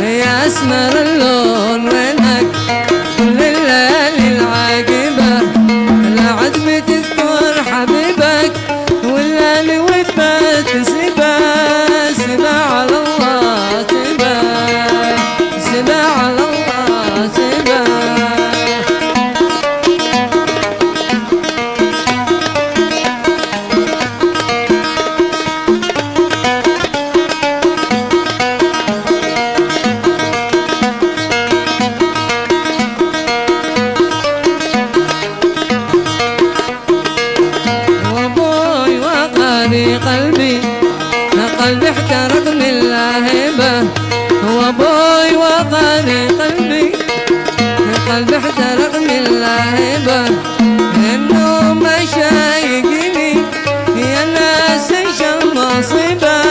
يا اسمر اللون وينك كل الليالي العاقبة لا عاد بتذكر حبيبك والليالي وتبات تسيبه سيبه على الله سيبه سيبه على الله سيبه قلبي قلبي احترق من اللهيبة وابوي وقاري قلبي قلبي احترق من اللهيبة انه ما شايقني يا ناس ايش المصيبة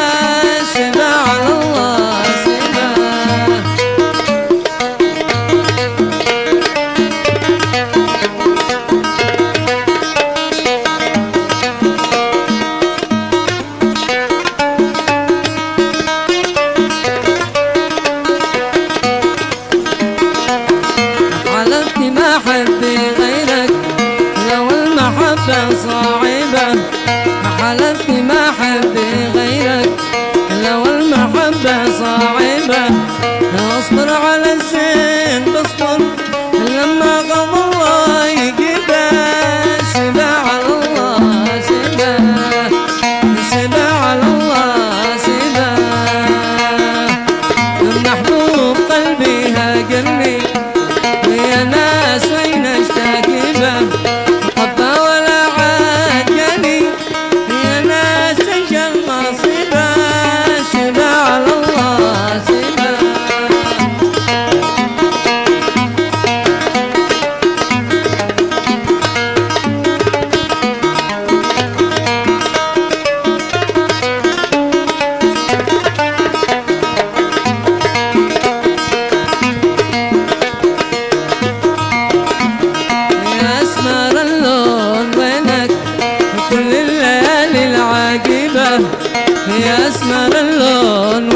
سيبه على الله سيبه أحبي غيرك لو المحبة صعبة حلفني ما أحبي غيرك لو المحبة صعبة أصبر على الزين بصبر لما قضى الله يجيبه سيبه على الله سيبه سيبه على الله سيبه محبوب قلبي هاجرني يا ناس وين اشتاق له حبه ولا عاجني يا ناس ايش المصيبه سيبه على الله سيبه كل الليالي العاقبة يا اسمر اللون